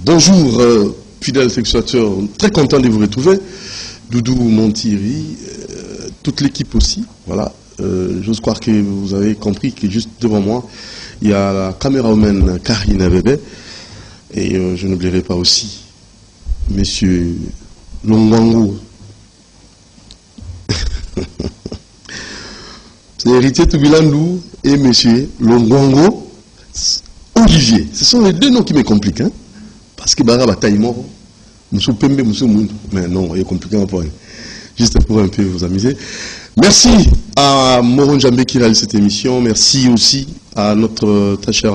Bonjour, fidèles spectateurs, très content de vous retrouver. Doudou, Montiri, toute l'équipe aussi. Voilà, j'ose croire que vous avez compris que juste devant moi, il y a la camérawoman Karina Bébé. Et je n'oublierai pas aussi Monsieur Longwango. C'est héritier Toubilandou et Monsieur Longwango Olivier. Ce sont les deux noms qui me compliquent. Hein? Parce que Baraba Taïmoro, Moussou Pembe, Moussou Moundou. Mais non, il est compliqué un point. Juste pour un peu vous amuser. Merci à Moron Djambé qui réalise cette émission. Merci aussi à notre très cher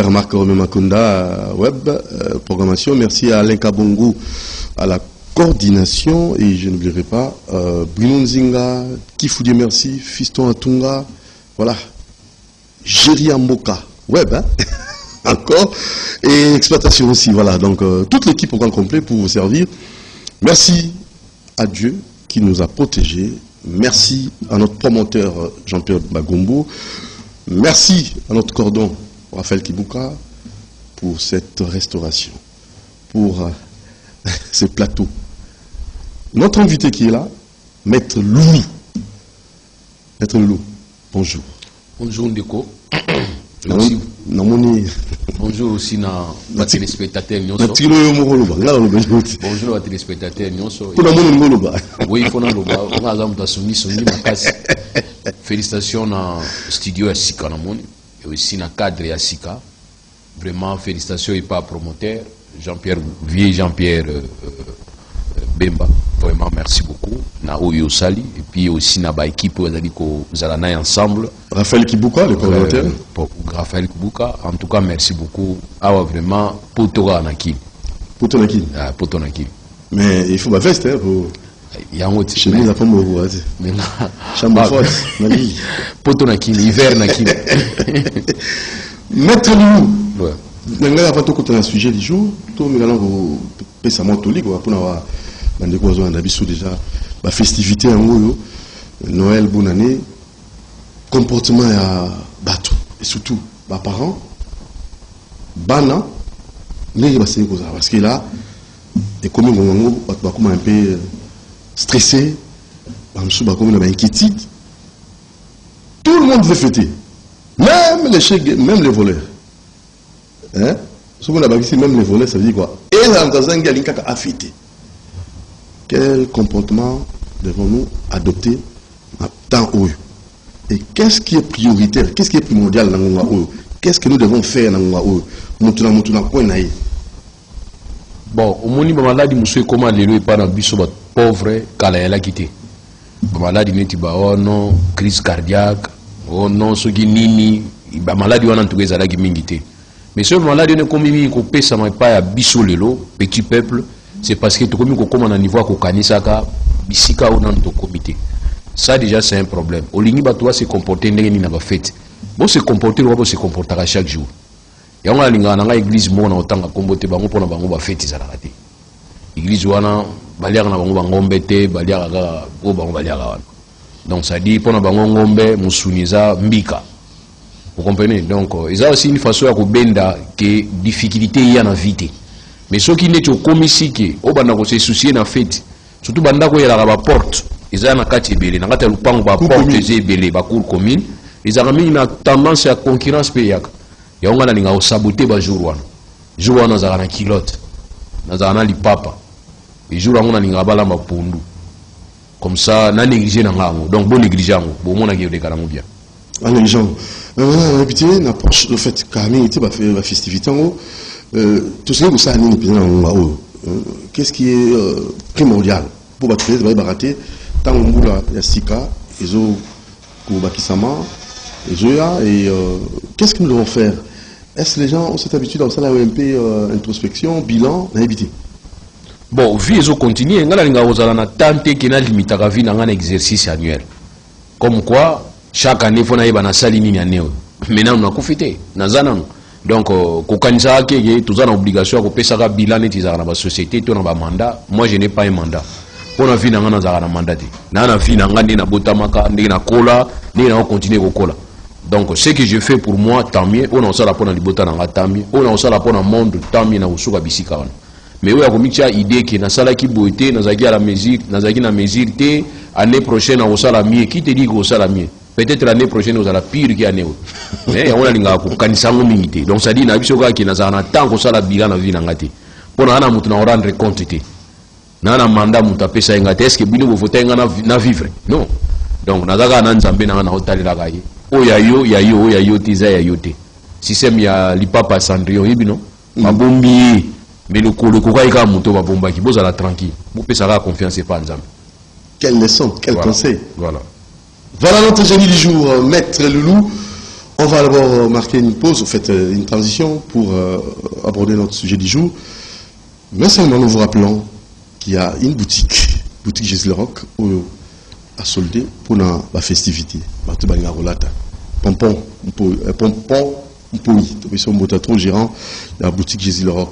Marc Romé-Makonda, web, programmation. Merci à Alain Kabongo à la coordination. Et je n'oublierai pas Bruno Nzinga, Kifoudie, merci, Fiston Atunga, voilà, Géry Amboka, web, hein? Encore, et exploitation aussi, voilà. Donc, toute l'équipe au grand complet pour vous servir. Merci à Dieu qui nous a protégés. Merci à notre promoteur Jean-Pierre Bagombo. Merci à notre cordon Raphaël Kibuka pour cette restauration, pour ces plateaux. Notre invité qui est là, Maître Loulou. Maître Loulou, bonjour. Bonjour Ndeko. Merci. Bonjour aussi à téléspectateurs. Bonjour à téléspectateurs. Oui, il faut félicitations au studio Asika et aussi dans le cadre Asika. Vraiment, félicitations et pas promoteur. Jean-Pierre Bemba. Vraiment, merci beaucoup. Na Oyo Sali et puis aussi na ba équipe vous allez ensemble. Raphaël Kibuka, le coordinateur. Raphaël Kibuka, en tout cas, merci beaucoup. Ah ouais, vraiment, Poto Nakil. Poto Nakil. Ah, Poto Nakil. Mais il faut ma veste, hein, pour. Il y a un autre. Chez nous, la pomme au roi. Chambre forte, Nakil. Poto Nakil, hiver Nakil. Maître Loulou. Ouais. Nous avons un sujet du jour. Tout le monde a fait pour avoir déjà la festivité en Goyo, Noël, bonne année, comportement à bateau, et surtout, les parents, bana, parce que là, et comme on un peu stressé, comme inquiétude, tout le monde veut fêter, même les voleurs. Hein? Même les voleurs, ça veut dire quoi? Et là, dans un gars, il a fêté. Quel comportement devons-nous adopter dans eux? Et qu'est-ce qui est prioritaire? Qu'est-ce qui est primordial dans eux? Qu'est-ce que nous devons faire dans eux? Bon, au moment où malade, monsieur, comment les pas dans le pauvre, Kalaela quitté. Malade, il dit, oh non, crise cardiaque, oh non, ce qui nini, malade, il y a un truc qui mingité. Mais ce malade, il y a comme il y a ça m'a pas à Bissolelo, petit peuple. C'est parce que tout le monde a un niveau à Kokanisaka, Bissika ou dans ton comité. Ça déjà c'est un problème. Au ligne batoua se comporter n'a pas fait. Bon se comporter ou se comportera chaque jour. Et on a l'inga dans l'église mona autant que comporter bango pour na bango ba fête ça la raté. Église wana baliaka na bango bangombe te baliaka ga o bango baliaka wana. Donc ça dit pour na bango ngombe musuniza mbika. Vous comprenez? Donc il y a aussi une façon à benda que difficulté y a na vie. Mais ceux qui n'est au commissi qui au bandako se soucier na fête surtout bandako ya la porte ils ont na kati belé na kati lupango ba porte ze belé ba cour commune ils ont mis une tendance à concurrence payaka ya onga na linga o saboter ba jour wana za na kilote na za na lipapa et jour wana linga bala ma pondu comme ça na négliger na ngango donc bon négliger ngo bon mona ki de karango bien en négligeant on a habité n'approche le fait Camille était ba faire la festivité ngo tout ce que ça a qu'est-ce qui est primordial pour battre les baratés tant on boula ya sika ils ont kubakisama et qu'est-ce que nous devons faire? Est-ce que les gens ont cette habitude dans ça la OMP introspection bilan n'habité? Bon vie ils ont continué ngala linga ozala na tante qui na limite à vie dans un exercice annuel comme quoi chaque année faut na yeba na sali nini année maintenant on a profité na zanang. Donc, kokanisa ke tous en obligation ko pesa ka bilan et ils na ba société to na ba mandat. Moi je n'ai pas un mandat. Pour na vie na ngana za na mandat. Na vie na ngandi na botamaka ndi na kola, ndi na continuer ko kola. Donc ce que je fais pour moi, tant mieux. On a aussi la peau dans les bottes, tant mieux. On a aussi la peau dans le monde, tant mieux. On a aussi la bisika. Mais oui, il y a une idée que dans la qui boité, dans la mesure, l'année prochaine, on a la mieux. Qui te dit qu'on a la mieux? Peut-être l'année prochaine, on a la pire qu'il y a. Mais on a une minute. Donc ça dit, on a un temps qu'on a la bilan dans la vie. Pour nous rendre compte. On a un mandat pour taper ça. Est-ce que nous voulons vivre? Non. Donc, nous avons un Nzambé dans la hôtel. Oyayo, Tiza, Yayote. Système, il y a l'ipapa Sandrio, non? Ma bombi, mais le coca, il y a un mouton, ma bomba qui pose à la tranquille. Vous pouvez savoir confiance et pas Nzambé. Quelle leçon, quel conseil. Voilà. Voilà notre génie du jour, Maître Loulou. On va d'abord marquer une pause, en fait, une transition pour aborder notre sujet du jour. Mais seulement nous vous rappelons qu'il y a une boutique Jésus le Rock, à solder pour la festivité. Pompon, trop gérant, la boutique Jésus le Rock.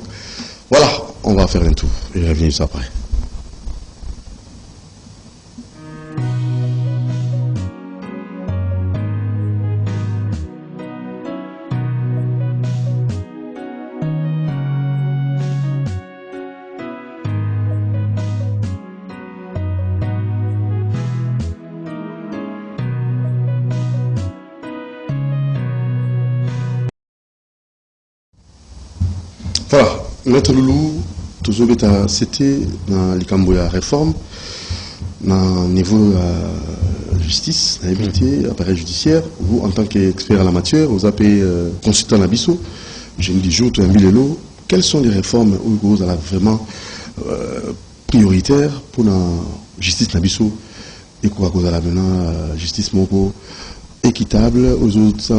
Voilà, on va faire un tour et revenir juste après. Voilà, Maître Loulou, toujours c'était dans les Camboya réforme, dans le niveau de la justice, l'habilité, appareil judiciaire. Vous, en tant qu'expert à la matière, vous avez consultant à Bissau, je me dis, jour, tu as mis l'eau. Quelles sont les réformes où vous avez vraiment prioritaires pour la justice à Bissau et quoi que vous avez maintenant, justice moko équitable, aux autres,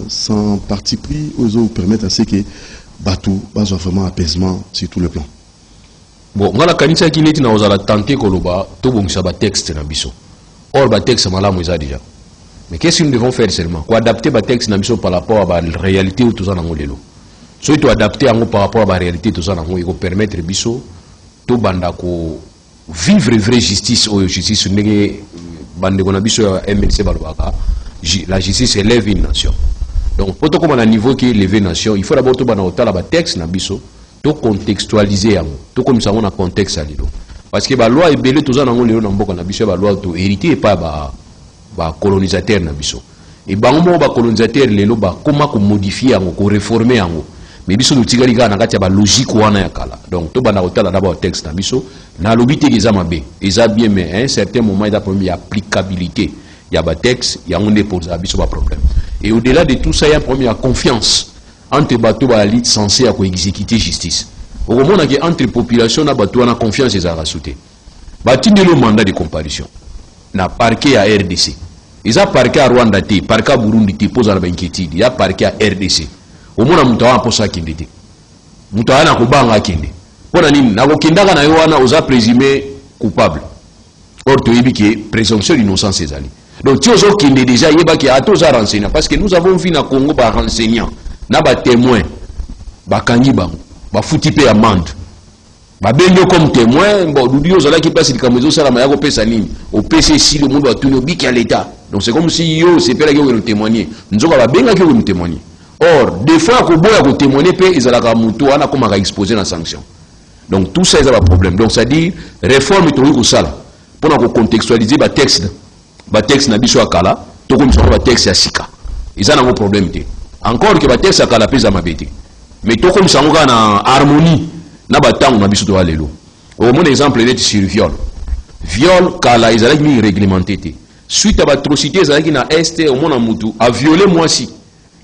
sans parti pris, aux autres permettre à ce que bateau, bas vraiment apaisement sur tout le plan. Bon, moi la kanisa qui n'est pas dans la tenter que l'on va tout bon ça va texte na biso. Or ba texte mala moi déjà. Mais qu'est-ce que nous devons faire seulement? Quoi adapter ba texte na biso par rapport à la réalité où tout ça na ngolelo. So tu adapter en par rapport à la réalité tout ça na ngolelo permettre biso to banda ko vivre vraie justice ou justice ndenge bande ko na biso MNC balobaka. La justice élève une nation. Donc, pour tout comme à niveau qui est élevé nation, il faut d'abord tout le texte na biso, tout contextualiser, tout comme ça on a contexte à l'îlot. Parce que la loi est belle tout ça dans le monde na biso, la loi to hérité et pas ba colonisateur na biso. Et bango ba colonisateur lelo ba comment modifier ko réformer ango. Mais biso nous tigali ga na kati ba logique wana ya kala. Donc tout bana hôtel d'abord texte na biso, na lobité des amabe. Eza bien mais à un certain moment il y a problème applicabilité. Il y a des textes, il y a un dépôt, il y a un problème. Et au-delà de tout ça, il y a un problème de confiance entre les bateaux et l'élite censée exécuter justice. Au moment où entre les populations, les bateaux ont confiance et ils ont rajouté. Il y a un mandat de comparution. Il y a un parquet à RDC. Il y a un parquet à Rwanda, un parquet à Burundi, il y a un parquet à RDC. Au moment où il y a un poste à Kende. Il y a un poste à Kende. Pour il y a un présumé coupable. Or, tu as dit que présomption d'innocence est allée. Donc, tu as déjà des renseignants. Parce que nous avons vu dans le Congo des renseignants, des témoins, des candidats, des foutus à amende. Des comme témoins, nous avons qui passent au PCC, le monde va tourner à l'État. Donc, c'est comme si c'est pas là témoigner. Nous avons témoigner. Or, des fois, quand on témoigner, ils ont exposé la sanction. Donc, tout ça, c'est un problème. Donc, ça dit, réforme est ça. Pour contextualiser le texte. Le texte n'a pas kala, tout comme ça, le texte à Sika. Ils ont un problème. Encore que le texte à Kala pèse à ma bête. Mais tout comme ça, on a une harmonie. N'a pas tant, on a besoin de aller. Au moins, exemple, il est sur le viol. Viol, Kala, ils ont réglementé. Suite à l'atrocité, ils ont est, au moins, on a violé moi si.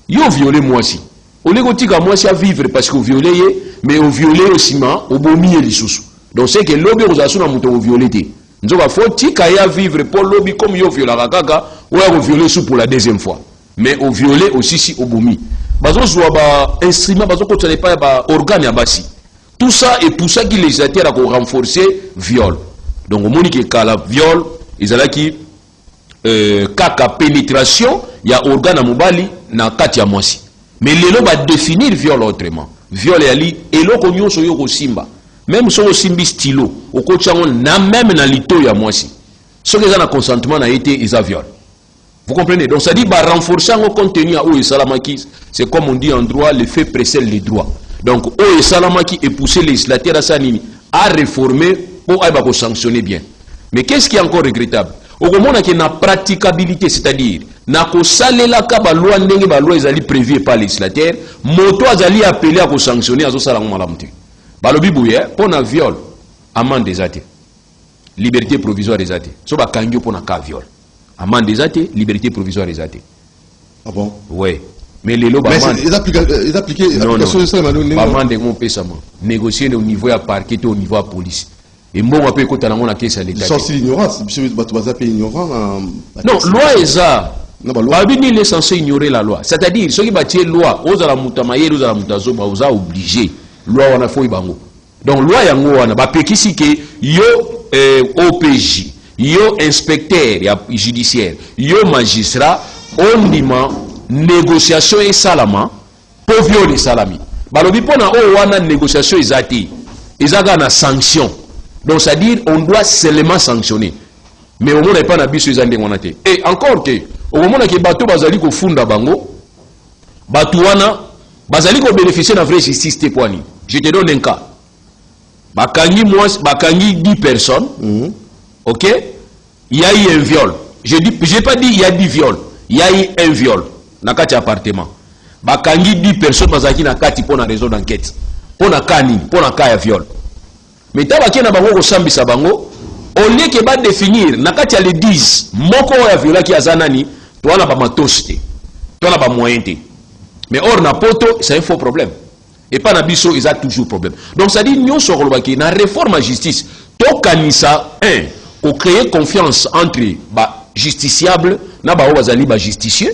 Ils ont violé moi si. Au lieu de moi si à vivre parce qu'on violé, mais on violé aussi, au beau milieu des sous. Donc, c'est que l'obé aux assuns ont violé. Nous avons fait vivre pour lobby comme yo violé la gaga ou on violé sous pour la deuxième fois. Mais on violé aussi si au boumi. Bazo soit ba instrument bazo ko tane pas ba organe ya basi. Tout ça est pour ça que les législateur a renforcer viol. Donc au moni que kala viol, ils ala qui kaka pénétration, il y a organe mobali na kati ya mwasi. Mais lelo ba définir viol autrement. Viol ya li elo ko nyonso yo ko simba. Même si on simbi stylo, au coach on n'a même dans l'ito ya moi si. Ce que ça na consentement n'a été ils a viol. Vous comprenez? Donc ça dit bah renforcer en contenu à où Salamaki, c'est comme on dit en droit, le fait précède les droits. Donc où Salamaki est poussé le législateur à Sanini à réformer pour sanctionner bien. Mais qu'est-ce qui est encore regrettable? Au moment où il y a une praticabilité, c'est-à-dire na ko salela ka ba loi ndenge ba loi ezali prévu par législateur, moto azali appelé à ko sanctionner azo sala malamuti. Ba lobi bouye pour na viol, amende des athées. Liberté provisoire des athées. So ba kangyo pour na ka viol. Amende des athées, liberté provisoire des athées. Ah bon? Oui. Mais les lois ils appliquent l'application de ça, amende mon pésament. Négocier au niveau à parquet au niveau à police. Et moi on peut écouter la caisse à l'état. Sans l'ignorance, monsieur ignorant. Non, loi est ça. Il est censé ignorer la loi. C'est-à-dire, ceux qui bâtissent la loi, aux alamutamaïs, aux alamutazo, aux a obligé. Loi on a fait bango. Donc loi yango on a ba pekisi que yo OPJ, yo inspecteur judiciaire, yo magistrat, on dima négociation et salama pour violer salami. Balobi pona o wana négociation ezati. Ezaga na sanction. Donc c'est-à-dire on doit seulement sanctionner. Mais au moment n'est pas na biso ezande ngonate. Et encore que au moment que bato bazali ko funda bango, bato wana bazali ko bénéficier de la vraie justice te poani. Je te donne un cas. Bakangi 10 personnes. OK? Il y a eu un viol. J'ai pas dit il y a 10 viols. Il y a eu un viol dans kati appartement. Bakangi 10 personnes bazaki na kati pour na raison d'enquête. Pour na kani, pour na cas ya viol. Mais tabaki na bango ko sambisa bango, au lieu que ba définir na kati ya les 10 moko ya viola ki azanani, toi na ba matoste. Toi na ba moyen te. Mais or na poto, c'est un faux problème. Et pas na biso, ils ont toujours problème. Donc ça dit nous sur le na réforme à justice, to kanisa pour créer confiance entre ba justiciable na ba wazali ba justicieux.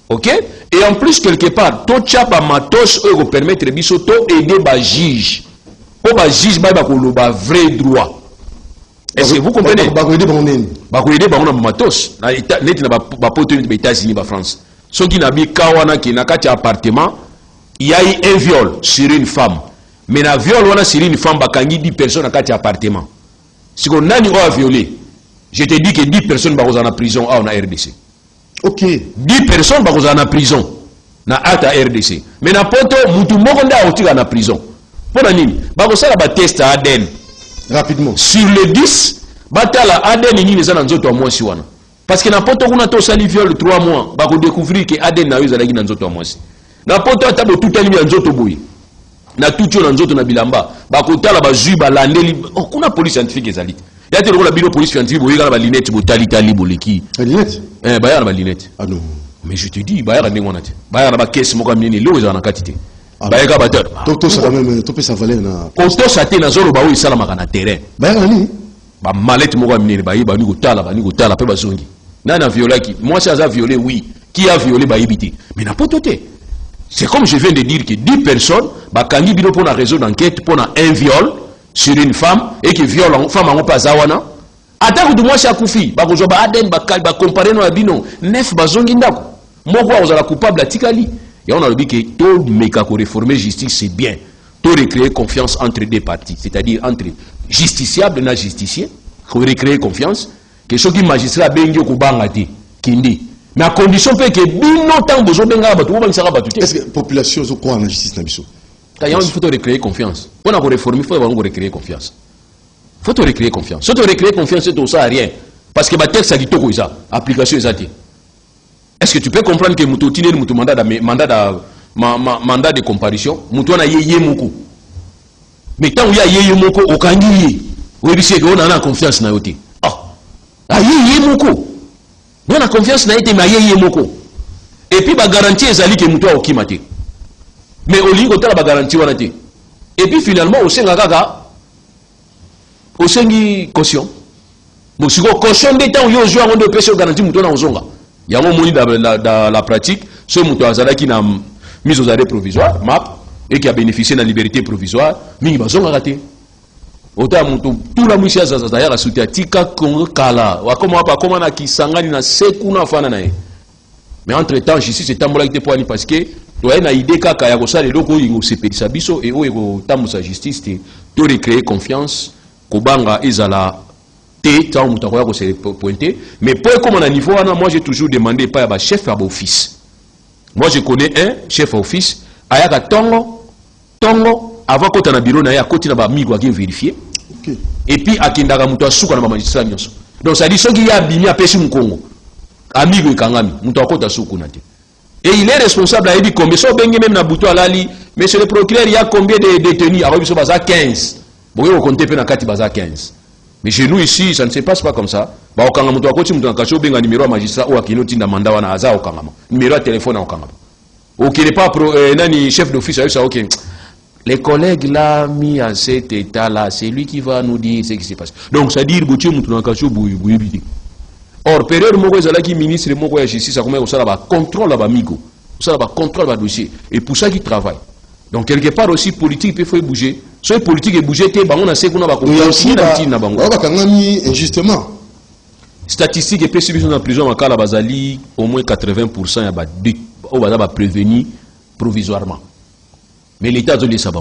OK? Et en plus quelque part, to tchapa matos eux permettre biso to aider ba juge. Pour ba juge ba ko vrai droit. Est-ce que vous comprenez? Ba ko aider ba matos. Na net na ba poto ni ba États-Unis ba France. Ceux qui na bi kawana ki na kati appartement, il y a eu un viol sur une femme. Mais na viol wana sur une femme bakangi 10 personnes na kati appartement. Si on nani a violé, je te dis que 10 personnes ba en prison on a RDC. OK. 10 personnes ba en prison na ata RDC. Mais na poto mutu moko nda otika na prison. Pour nini? Ba ko sala ba test ADN rapidement. Sur les 10, batala ADN ni neza na nzoto wa mwasi wana. Parce que na poto kuna to sali viol 3 mois, ba ko découvrir que ADN na yo zalaki na nzoto wa mwasi. Na poto atabo tutali ya nzoto boyi. Na tucho na nzoto na bilamba, ba ko tala ba zui ba landeli. Oh, kuna police scientifique ezali. Ya te lokola biro police scientifique boyi kana ba linette bo tali boleki. Linette? Ba ya na ba linette. Ah non. Mais je te dis, ba ya ndenge wana te. Ba ya na ba caisse moko amini lo ezana katite. Ba ya ka bateur. Toto ça même to pesa valeur na. Kosto sa te na zolo ba o isala makana terrain. Ba ya nani? Ba malette moko amini ba yiba ni ko tala pe ba zongi. Nana violé moi ça a violé oui. Qui a violé ba yibiti. Mais na pototé. C'est comme je viens de dire que 10 personnes, bakangi bino pour la raison d'enquête pour un viol sur une femme et que viol une femme en pas zawana. Attends que moi ça koufi, ba kozo ba aden ba comparer no bino, 9 bazongi ndako. Moko on la coupable atikali. Et on a dit que tout meka ko réformer justice c'est bien. Tout recréer confiance entre deux parties, c'est-à-dire entre justiciable et justicier, ko recréer confiance que ceux qui magistrat bengi ko bangati kindi. Mais à condition que bino tant besoin benga batu ba ngisaka batu te. Est-ce que population zo quoi en justice na biso? Il faut recréer confiance. Pour la réformer, il faut recréer confiance. Il faut recréer confiance. Si tu recréer confiance, c'est tout ça rien. Parce que le texte a dit tout ça. Application est. Est-ce que tu peux comprendre que mutu tine mutu mandat de comparution, mutu na yeye moko. Mais tant où il y a yeye moko au kangi, oui c'est qu'on a confiance na yote. Ah, yeye moko. On a confiance na yote mais yeye moko. Et puis ba garantie ezali que mutu okimate. Mais au lieu de la garantie wana te. Et puis finalement au senga kaka au sengi caution. Bon si caution de temps yo joue on de pêcher garantie mutu na ozonga. Il y a un moment dans la pratique, ce mutu azala qui n'a mis aux arrêts provisoires, MAP, et qui a bénéficié de la liberté provisoire, mais il va zonga raté. Autant mutu tout la mousia zaza ya soutien tika kongo kala. Wa comment na ki sangani na sekuna fana na. Mais entre-temps, je suis c'est tambola qui te poani parce que tu as une idée kaka ya kosa le loko ingo sepelisa biso et o eko tamusa justice te to recréer confiance kobanga ezala se pointer. Mais pour comme on a niveau, moi j'ai toujours demandé par un chef à office. Moi je connais un chef à office, ayaka tongo, avant qu'on ait un bureau, il y a un côté de migo qui vérifier. Et puis à Kindara Moutoua Souka na magistrat. Donc ça dit ce qui y a bimi à pêcher mon Congo. Amigo et Kangami, Moutoua Kota Soukou Nate. Et il est responsable, il dit combien, so bengi même na Boutoua Lali, monsieur le procureur, il y a combien de détenus? Alors il y a 15. Bon, il y a compté pe na Kati Baza 15. Mais chez nous ici, ça ne se passe pas comme ça. Bah, au Kangama, Moutoua Koti Moutoua Kacho, benga numéro à magistrat, ou à Kinoti na Mandawa na Aza au Kangama. Numéro à téléphone au Kangama. Ou qui n'est pas nani chef d'office, ça, ok. Les collègues là, mis à cet état-là, c'est lui qui va nous dire ce qui se passe. Donc, ça dit, Boutier Moutouna Kacho, Bouyibidi. Or, période Moko Zalaki, ministre Moko ya justice, ça commence à contrôle là-bas, Migo. Ça va contrôle là dossier. Et pour ça qu'il travaille. Donc, quelque part aussi, politique, il faut bouger. Soit politique est bougé, on a sait qu'on a il y a aussi injustement. Statistiques et PCB sont en prison, à la Basali, au moins 80%, il y a prévenu provisoirement. Mais l'État a dit ça.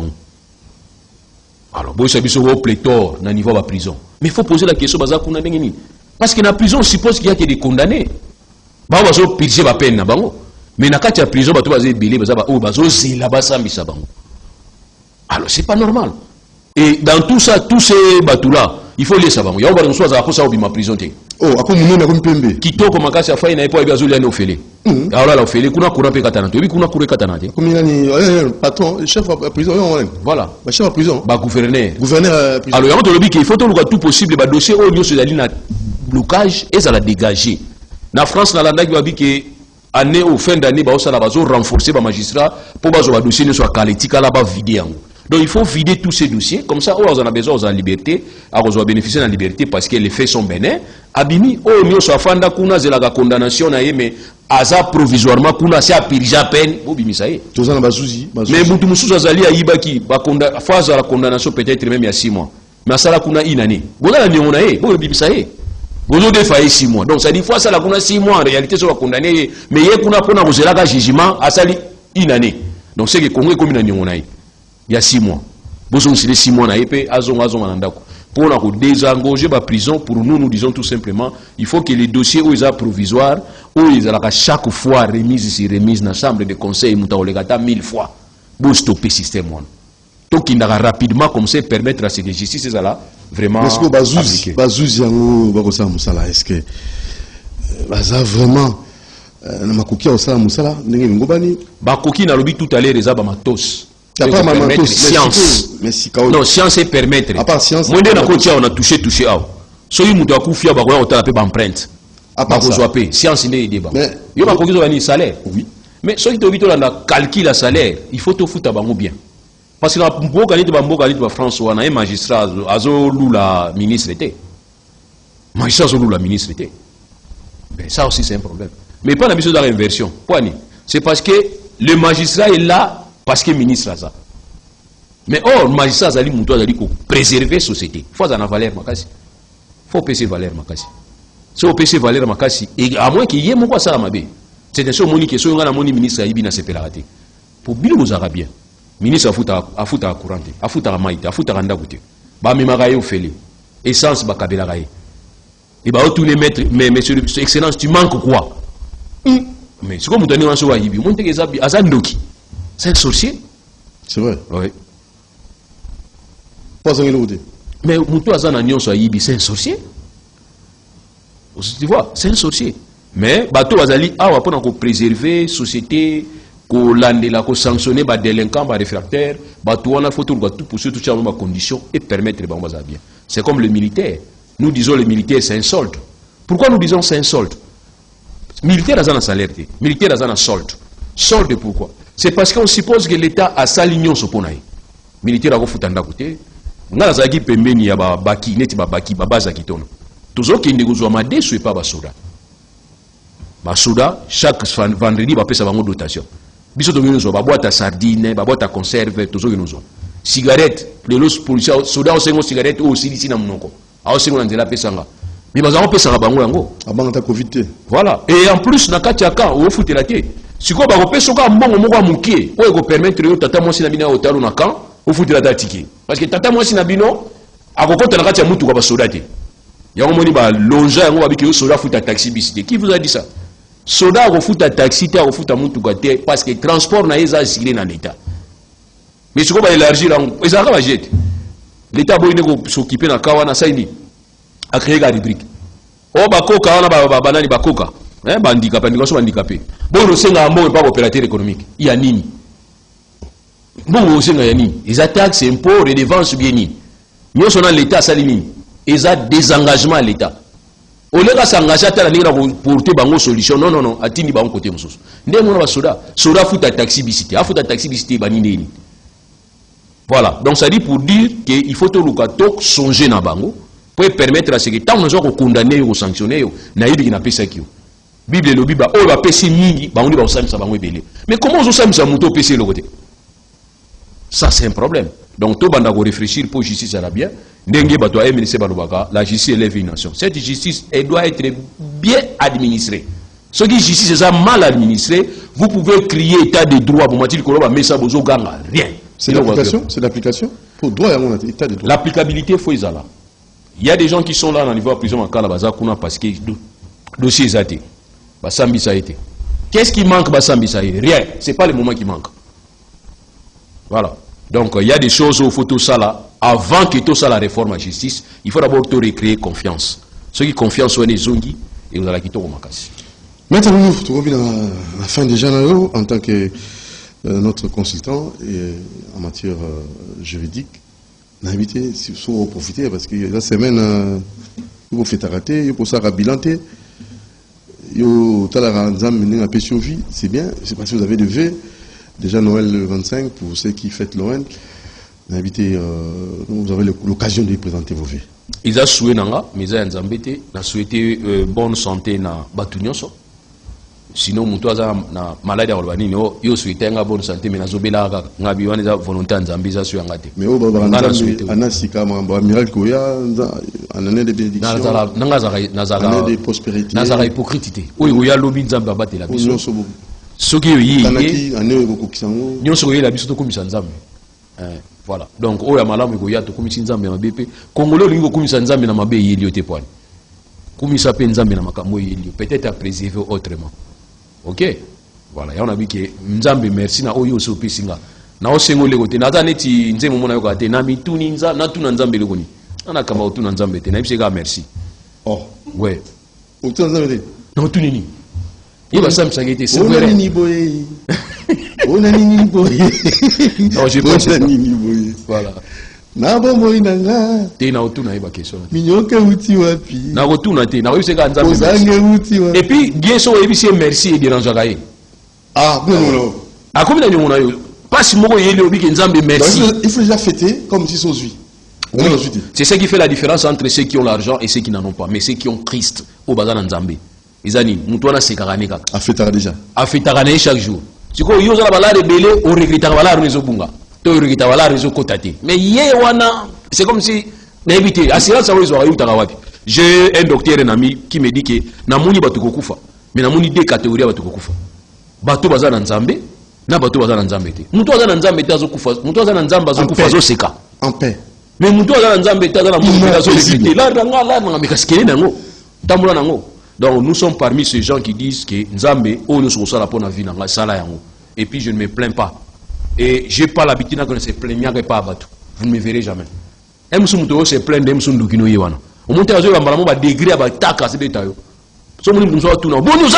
Alors, bon, ça veut au pléthore, dans le niveau de la prison. Mais il faut poser la question, parce que dans la prison, on suppose qu'il y a des condamnés. Bah, on va purger la peine. Mais dans la prison, on va belé, alors, c'est pas normal. Et dans tout ça, tous ces bateaux-là, il faut les savoir. Il y a une chose à cause de ma prison. Oh, après, nous avons pembe. Qui tôt comme un cas, ça fait une époque, il y a un ofélé. Alors là, l'ofélé, qu'on a couru pe katana. Tu vois, qu'on a couru katana. Comme il y a un patron, chef de prison. Voilà. Chef de prison. Gouverneur. Gouverneur prison. Alors, il y a qu'il faut tout possible, le dossier, au lieu de blocage, et ça l'a dégagé. En France, dans la Nagui, que année au fin d'année, ça va renforcer les magistrats pour que le dossier ne soit qualité, là-bas vidé. Donc il faut vider tous ces dossiers, comme ça, on a besoin de la liberté, on va bénéficier de la liberté parce que les faits sont bénins. Abimi, on soit fanda kuna de la condamnation, mais aza provisoirement kuna c'est à pire peine, bobimi ça y est. Mais Boutoumoussou Azali a Ibaki, phase à la condamnation peut-être même il y a 6 mois. Mais ça la kuna une année. Bon là, on a eu, bobimi ça y est. Vous avez fait 6 mois. Donc ça dit fois ça la kuna 6 mois, en réalité, ça va condamner, mais il y a kuna pour un jugement à sali une année. Donc c'est que Congo est comme une année, on a eu. Il y a 6 mois. Vous avez 6 mois, pour désengager la prison, pour nous, nous disons tout simplement, il faut que les dossiers où ils sont provisoires, où ils sont chaque fois remis ici, remis dans la chambre de conseil, 1000 fois, pour stopper le système. Donc, il a rapidement comme ça permettre à cette justice là vraiment. Est-ce que Bazouzi est-ce que vraiment Makoki au Sala Moussala Bakoki n'a lobby tout à l'heure, les abamatos. Science. Non, science et permettre. À part science. Moi, on a touché. So, il m'a confié à on t'a appelé empreinte. À part ça. Science, il est débat. Il y a un salaire. Oui. Mais ceux qui ont calculé le salaire, il faut te foutre à bien. Parce que la France, on a un magistrat, la ministre était. Magistrat, la ministre était. Mais ça aussi, c'est un problème. Mais pas la mission de l'inversion. C'est parce que le magistrat est là. Parce que le ministre a ça. Mais or, le magistrat a dit qu'il préserver la société. Il faut en valeur makasi. Il faut payer valeur makasi. Si on paye valeur makasi, et à moins qu'il y ait mon quoi ça la mabe. C'est un seul moni qui soit un ministre a ibi na sepelaraté. Pour bien aux Arabiens, ministre a foutu à courante, a foutu à maïte, a foutu à randa goûter. Ba me magaye au félé. Essence ba kabela gaye. Et bah tous les maîtres, mais monsieur excellence, tu manques quoi? Mais c'est comme vous donnez un soir ibi. Monte que zabi azandoki. C'est un sorcier. C'est vrai. Oui. Pas un autre. Mais Moutou Azanagnon soit Ibi, c'est un sorcier. Tu vois, c'est un sorcier. Mais bateau Azali, on va préserver la société, qu'on sanctionner les délinquants, les réfractaires, bateau on a faut tout pour tout changer les conditions et permettre les bambas à bien. C'est comme le militaire. Nous disons le militaire c'est un solde. Pourquoi nous disons c'est un solde? Militaire a un salaire, militaire a un solde. Solde pourquoi? C'est parce qu'on suppose que l'État a sa ligne sur le militaire a foutu à côté. On a zagi pembeni ya baki neti baki babaza kitono. Toujours qu'il ne soit madé soit pas basoda. Basoda chaque vendredi va payer sa dotation. Biso to nous ba boîte à sardines, ba boîte à conserve, toujours nous ont. Cigarette, les los policiers soda au sengo cigarette au silisi na monoko. A au sengo nzela pesanga. Mais baza on pesa bango yango. Abanga Covid. Voilà. Et en plus na katiaka au foot la té. Si quoi ba pesa ka mbongo moko amukie, o eko permettre yo tata mo sina bina hôtel na kan. Au foot la tiki parce que tata moi sinabino akokota na kati ya mutu kwa basoda te yango moni ba lonja yango ba biki soda futa taxi bisité. Qui vous a dit ça? Soda ko futa taxi te ko futa mutuka te parce que transport na eza signé na l'état. Mais ce qu'on va élargir en ça va jeter. L'état boy ne s'occuper na kawana saini a créer la rubrique. Oh bakoka wana ba banani bakoka. Ba handicapé ndiko so handicapé. Bon osenga mbo pas opérateur économique. Il y a nini? Bon osenga ya nini? Les taxes, impôts, redevances bien ni. Nous sommes dans l'état salini. Ils ont désengagement à l'état. Au lieu de s'engager à porter une solution, non, non, non, à tini bango côté moussous. N'est mon soda, soda fout à taxi bisité, a fout à taxi bisité banini. Voilà, donc ça dit pour dire qu'il faut tout le cas songer na bango pour permettre à ce que tant nous sommes condamnés ou sanctionnés, na yidi qui n'a pas ça qui. Bible le Bible, oh va péché mingi, bango ba osam sa bango belé. Mais comment on osam sa moto péché le côté? Ça c'est un problème. Donc tout banda ko réfléchir pour justice à la bien. La justice élève une nation. Cette justice, elle doit être bien administrée. Ce qui justice est mal administrée, vous pouvez crier état de droit. Mais ça vous gagne rien. C'est l'application. C'est l'application. Pour droit état de droit. L'applicabilité, il faut y aller. Il y a des gens qui sont là dans le niveau de prison à Kalabaza parce que le dossier est athée. Basambi ça a été. Qu'est-ce qui manque Basambi ça a été? Rien. Ce n'est pas le moment qui manque. Voilà. Donc il y a des choses où il faut tout ça là. Avant que tout ça la réforme à justice, il faut d'abord recréer confiance. Ceux qui confiance sont les zongi et vous allez quitter au Makassi. Maintenant, nous revenons à la fin déjà en tant que notre consultant en matière juridique. On a invité, si vous profiter, parce que la semaine, vous faites arrêter, vous pouvez ça bilanter, vous avez c'est bien, c'est parce que vous avez levé déjà Noël le 25 pour ceux qui fêtent Noël. Invité, vous avez l'occasion de présenter vos vœux. Ils ont souhaité, mais ils ont souhaité bonne santé na batunyoso. Sinon, mutu aza na maladie à urbanine, yo souhaité nga bonne santé, mais na zobela nga biwana za volonté nzambi za suya ngate. Mais au baba nzambi anasika mamba miracle koya en année de bénédiction. Année de prospérité. Nazara hypocrite. Oui, ya lobi nzambi abatela biso. Soki yo yi. Kanaki année ko kisango. Nyoso yo la biso to komisa nzambi. Voilà. Donc, oya malamu ko ya to komisa nzambi na mabepe. Kongolo lingo komisa nzambi na mabe yeli yote pwani. Komisa pe nzambi na makambo yeli. Peut-être à préserver autrement. OK? Voilà, ya on a dit que nzambi merci na oyo so pesinga. Na osengo le kote na neti nzemo mona yo kate na mituni nza na tuna nzambi le koni. Ana kama otuna nzambi te na biseka merci. Oh. Ouais. Otuna nzambi te. Na otuni ni. Iba sam sangete c'est vrai. Nini boye. On a nini boye. Non, j'ai pas nini boye. Voilà. Na bombo inanga. Te na otuna iba question. Minyoke uti wapi. Na otuna te na biseka nzambi. Ozange uti wapi. Et puis bien so ebisi merci et dérange gaé. Ah, non. A combien d'années on a eu? Pas si moko yeli obi ke nzambi merci. Il faut déjà fêter comme si son vie. Oui. C'est ce qui fait la différence entre ceux qui ont l'argent et ceux qui n'en ont pas. Mais ceux qui ont Christ au bazar nzambi. Izani, mutwana sekarane kaka. Afetara déjà. Afetarane chaque jour. Siko yoza la balade belé au regretta bala rezo bunga. To regretta bala rezo kotate. Mais yé wana, c'est comme si n'invité assurance ça rezo ayuta wapi. J'ai un docteur un ami qui me dit que namuni batu kokufa. Mais namuni deux catégories batu kokufa. Batu bazar nzambe, na batu bazar nzambe te. Mutu bazar nzambe te azokufa, mutu bazar nzamba azokufa zo seka. En paix. Mais mutu bazar nzambe te azana mutu azo regretta. Là nga mekaskele nango. Tamula nango. Donc nous sommes parmi ces gens qui disent que Nzambe, oh nous sommes la bonne vie, et puis je ne me plains pas. Et je n'ai pas l'habitude de se plaindre pas à Batou. Vous ne me verrez jamais. Et nous sommes se plaindre, nous sommes nous yewana. Au monte à zéro, on va degré à Bataka, c'est des taillots. Bon nous a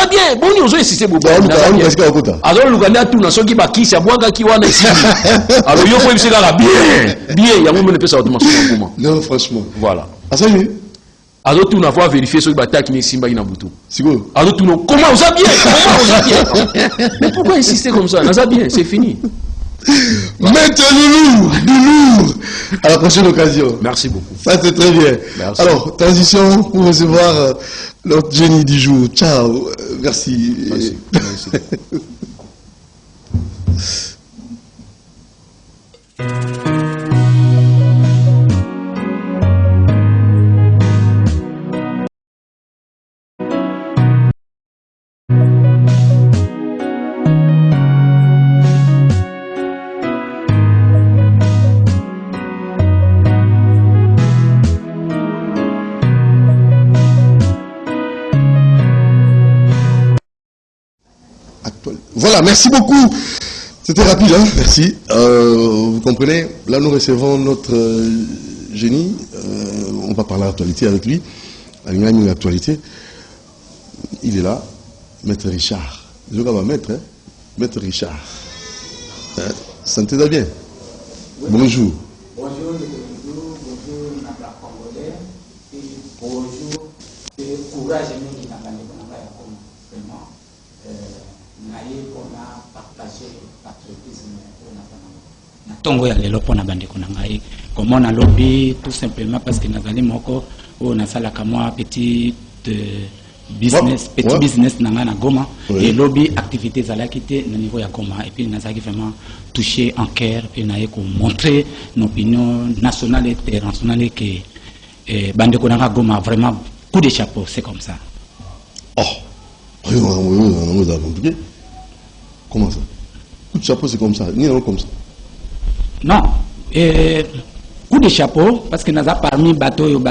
bien, bon nous a insisté beaucoup. Alors nous avons tout dans ce qui va qui c'est boire qui wana ici. Alors yo faut essayer là bien, il y a un moment de ça automatiquement. Non franchement. Voilà. Alors tout n'a pas vérifié sur le bataille qui n'est Simba Inabutu. C'est quoi? Alors tout comment on a bien? Comment on a bien? Mais pourquoi insister comme ça? On a bien, c'est fini. Maître Loulou. À la prochaine occasion. Merci beaucoup. Ça c'est très bien. Merci. Alors, transition pour recevoir notre génie du jour. Ciao. Merci. Merci. Voilà, merci beaucoup. C'était rapide, hein? Merci. Vous comprenez, là nous recevons notre génie. On va parler d'actualité avec lui. L'actualité. Il est là, Maître Richard. Je vais mettre, hein? Maître Richard. Hein? Sentez-vous bien? Oui. Bonjour. Bonjour, bonjour, Nabla Congolais. Et bonjour, courage qui n'a pas vraiment. On a partagé patriotisme Tongo ya lelo pona bandeko na ngai comme on a lobby tout simplement parce que nazali moko o nasala kamwa petit business business na ngana Goma et lobby activité zalaki te na niveau ya Goma et puis nazaki vraiment touché en cœur et na ko montrer nos opinions nationales et internationales que bandeko na Goma vraiment coup de chapeau, c'est comme ça. Oh. Comment ça? Coup de chapeau, c'est comme ça. Ni non comme ça. Non. Coup de chapeau, parce que nous avons parmi bateaux,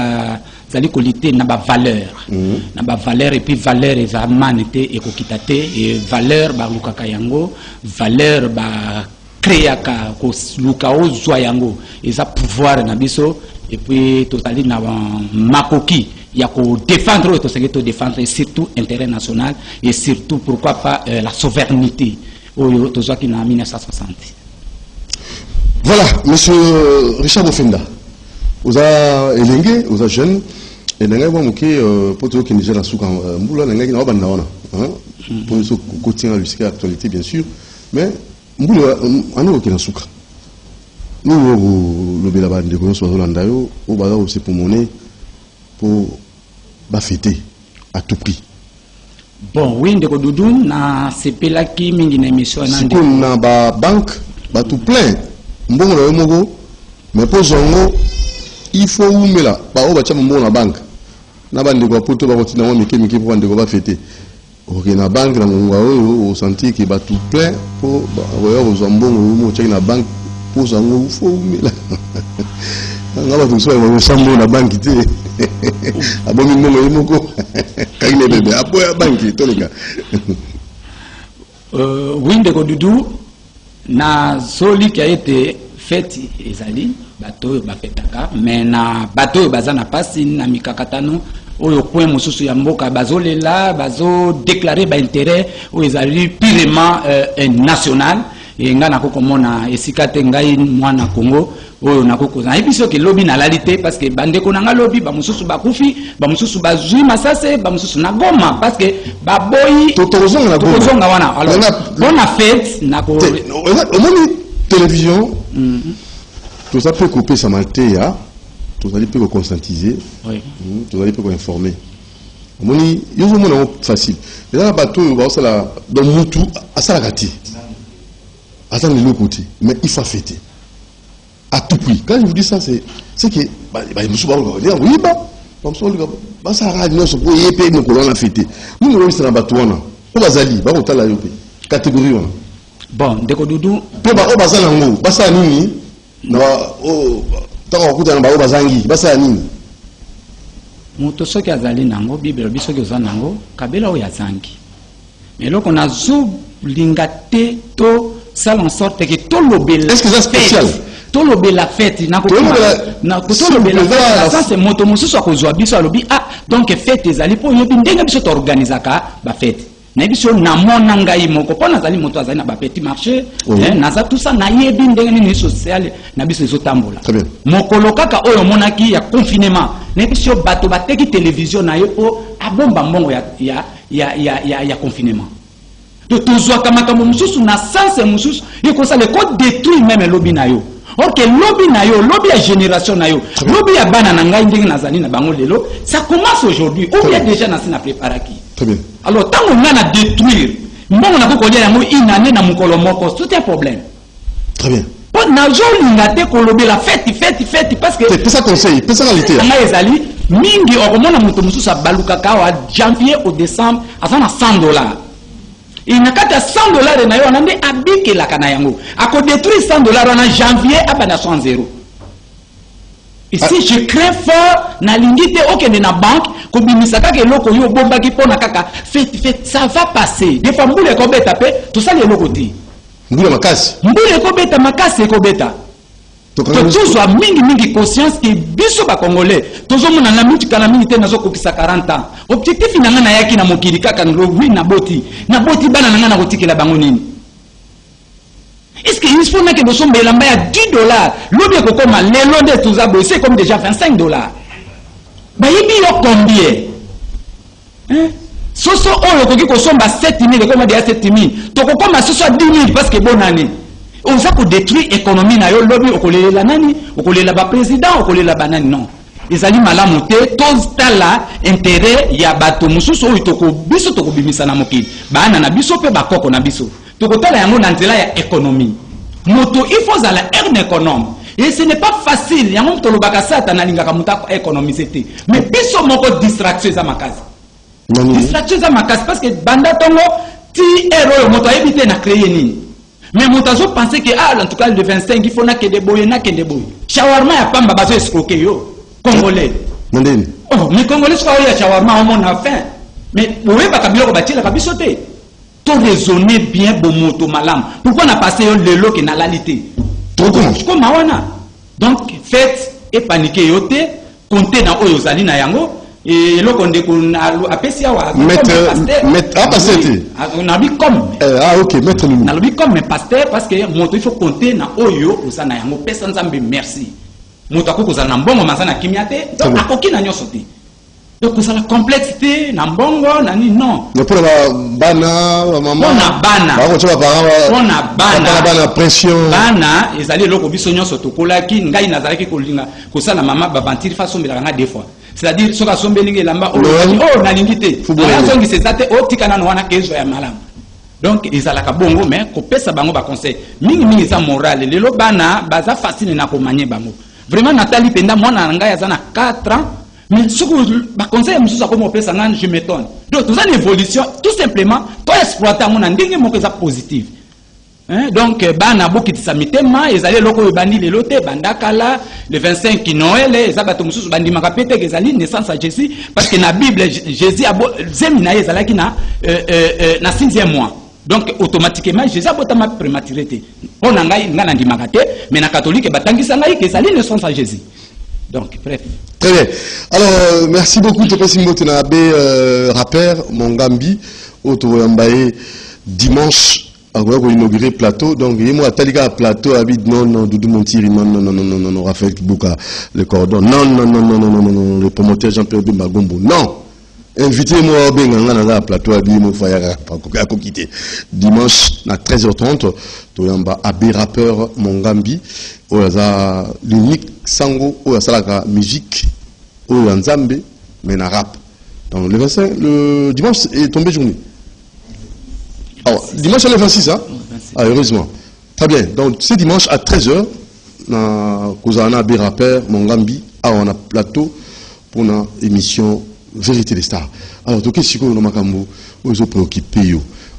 zali qualité, n'a pas valeur. N'a pas valeur, et puis valeur, et ça manite, et kokitate, et valeur, lukaka yango, valeur, créaka, lukao zoyango, et ça pouvoir, nabiso, et puis, totali, n'a makoki. Il y a qu'à défendre, défendre, et surtout intérêt national, et surtout, pourquoi pas, la souveraineté, au 1960. Voilà, monsieur Richard Bofenda. Vous avez élève, vous avez jeune, et vous avez dit pour ceux qui sont déjà souka mbula, vous avez dit pour ceux qui continuent à jusqu'à l'actualité, bien sûr, mais mbula, on a aucun souka. Nous, le Bélaban de Gonos, au Bada, c'est pour monnaie, pour fêter à tout prix. Bon, oui, ndeko Doudou, na sepela ki mingi na émission na ndeko. Si na ba banque, ba tout plein. Mbongo na yomogo, mais pour zongo, il faut oumela. Ba o ba chama mbongo na banque. Na ba ndeko poto ba kotina mo mike pour ndeko ba fêter. Ok, na banque na mbongo au senti ki ba tout plein pour ba o zombongo mo cheki na banque pour zongo, il faut oumela. Na ba tout so ba sambo na banque te. Abomi mbongo yomoko. Kaine bébé, après la banque, tous les gars. Oui, ndeko Doudou, na zoli qui a été fait, ezali, bateau bafetaka, mais na bateau bazana pasi na mikakatano, oyo point mususu ya mboka bazolela, bazo déclarer ba intérêt, o ezali purement national, et nga nako komona esika te ngai mwana Congo. Oh, na koko na episo ke lobby na lalité parce que bandeko na nga lobby ba mususu ba kufi ba mususu ba zui masase ba mususu na Goma parce que ba boyi totozonga na Goma totozonga wana alors bonne fête na ko au moins télévision tout ça peut couper sa malté ya tout ça peut conscientiser oui tout ça peut informer au moins yo zo mona facile et là bateau ba ça la dans mutu asala kati attends le côté mais il faut fêter à tout prix. Quand je vous dis ça, c'est que oui, ça a nous pour y payer nos colonnes à fêter. Nous nous sommes dans la on va zali, on va la catégorie. Bon, Ndeko Doudou. Pour on va zalango, basa nini, na o tant on na ba bazangi, basa nini. Moto soki azali nango, Bible biso ki ozanango, kabela o yazangi. Mais là qu'on a zou lingate to sale en sorte que tout l'obéla. Est-ce que c'est spécial? Tout l'obéla fête, na tout l'obéla fête, ça c'est moto mususu akozwa biso alobi ah donc fête ezali po yobi ndenge biso to organisaka ba fête. Na biso na mona ngai moko po nazali moto azali na ba petit marché, naza tout ça na yebi ndenge ni social na biso ezotambola. Très bien. Mokolo kaka oyo monaki ya confinement. Na biso bato bateki télévision na yo po abomba mbongo ya confinement. De tozwaka makambo mususu na sens mususu iko ça le code détruit même lobby na yo. Or que lobby na yo, lobby à génération na yo, lobby à bana na ngai ndenge nazali na bango lelo, ça commence aujourd'hui. Ou bien déjà na sina préparaki. Très bien. Alors tant on a détruire, mbongo na ko kolia yango inane na mukolo moko, tout un problème. Très bien. Bon na jolinga te ko lobby la fête parce que c'est ça conseil, personnalité. Na ezali mingi okomona muto mususu baluka kawa janvier au décembre à $100. Il n'a qu'à $100 na yo anande abike la kana yango. Ako détruire $100 en janvier abana 100 €. Et si je crains fort, na lingite okende na banque, kobimisaka ke loko yo bomba ki pona kaka, fait ça va passer. Des fois mbule ko beta pe, tout ça le loko ti. Mbule makasi. Mbule ko beta makasi ko beta. To toujours mingi conscience que biso ba congolais, toujours mona na mutu kana mingi te nazo kokisa 40 ans. Objectif nanga na yaki na mokili kaka oui na boti. Na boti bana nanga na kotikela bango nini. Est-ce qu'il faut que nous sommes à $10? L'objet que comme les lots de tous abos, c'est comme déjà $25. Bah, il y a combien? Soso on le que sommes à 7 000, comme dire 7 000. Donc comme à ce soit 10 000 parce que bonne année. On ça pour détruire l'économie na yo lobby au collège la nani, au collège la président, au collège la banane non. Les alliés malamonté, tous là intérêt ya bato mususu o itoko biso toko bimisa na mokili. Ba na biso pe ba koko na biso. Tokotala yango na nzela ya économie. Moto il faut à la erne économe. Et ce n'est pas facile. Yango to lobaka sata na lingaka muta économie c'était. Mais biso moko distraction za makazi. Distraction za makazi parce que banda tongo ti héros moto éviter na créer nini. Mais moto zo penser que en tout cas le 25 il faut na que de boye na que de boye. Shawarma ya pamba bazo escroquer yo congolais. Mandeni. Oh, mais congolais soit ya shawarma on a faim. Mais oui ba kabilo ko batila kabiso te. To raisonner bien bon moto malam. Pourquoi on a passé le lot qui n'a l'alité? Comment wana? Donc faites et paniquer yote, comptez dans oyozali na yango et lo konde ko apesi awa. Maître ah pasteur. On a vu comme. Ah OK, maître nous. Na lobi comme pasteur parce que moto il faut compter na oyo osana yango pesa nzambe merci. Moto akoko za na mbongo masana kimiate donc akoki na nyoso te. Donc ça la complexité na mbongo na ni non. Mais pour bana maman. On a bana. On a bana. Bana pression. Bana ezali loko biso nyonso tokolaki ngai nazalaki kolinga kosala mama babantir façon belanga deux fois. C'est-à-dire soka sombelingi lamba oh na lingité. Ya zongi sezate o tikana no wana kezo ya malam. Donc ezalaka bongo mais ko pesa bango ba conseil. Mingi za morale lelo bana baza facile na ko manye bango. Vraiment Nathalie penda mwana ngai azana 4 ans. Mais ce que je conseille, je m'étonne. Donc, tout ça, l'évolution, tout simplement, toi, exploiter mon ending, mon que ça positif. Donc, bana boki tisamitema, ils allaient loko bandi les lotés, bandakala, le 25 qui Noël, les abato mususu bandi makapete, les alliés naissance à Jésus, parce que na Bible, Jésus a zemina, ils allaient qui na 6e mois. Donc, automatiquement, Jésus a botama prématurité. On a ngana makate, mais na catholique, batangi sangai, les alliés naissance à Jésus. Donc, bref. Très bien. Alors, merci beaucoup. Je pense que rappeur Mongambi, Otoyambaye, dimanche, on va inaugurer plateau. Donc, il y a Talika plateau, habite non, Doudou Montiri, non, Raphaël Kibouka, le cordon, non, le promoteur Jean-Pierre Bembagombo, non. Invitez-moi au Benganga plateau, habille-moi, à quitter. Dimanche, à 13h30, Toyamba, Abbé rappeur Mongambi, l'unique sango, la musique, Nzambe, mais na rap. Donc, le dimanche est tombé journée. Alors, dimanche, c'est le 26, hein? Ah, heureusement. Très bien. Donc, c'est dimanche à 13h, na Kozana Abbé rappeur Mongambi, on a plateau pour une émission Vérité des stars. Alors, donc, si vous avez préoccupé,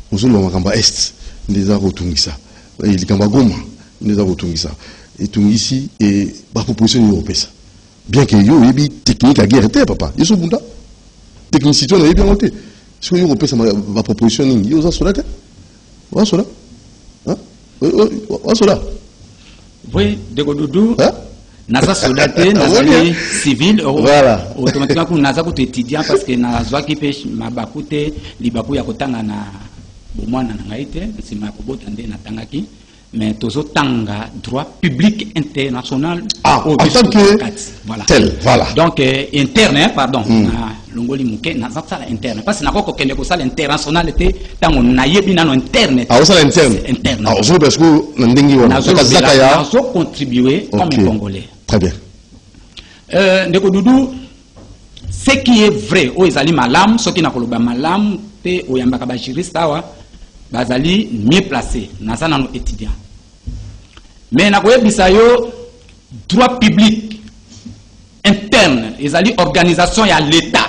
vous avez est, vous avez retrouvé ça. Il y a Goma, vous avez retrouvé ça. Et tout ici, et la proposition européenne. Bien que vous ayez technique à guerre, papa. Ils sont bons. Technicité, on a bien monté. Si vous avez européenne, la proposition, vous avez cela. Vous avez cela. Vous avez cela. Oui, de Godoudou. Naza soldaté, naza civil, voilà. Automatiquement pour naza ko étudiant parce que naza ki pe mabakute libaku ya kotanga na bomwana na ngaite c'est ma ko botande na tangaki mais tozo tanga droit public international en tant que voilà tel voilà donc interne pardon na longoli muke naza sala interne parce que na ko kende ko sala international te tango na yebi nano interne sala interne je parce que ndingi wana nazo contribuer comme congolais. Très bien. Ndeko Doudou, ce qui est vrai, o ezali malam, ce qui n'a pas malam, te o yambaka ba juriste awa, bazali mieux placé, nasa nano étudiant. Mais na koyebisa yo droit public interne, ezali organisation ya l'État.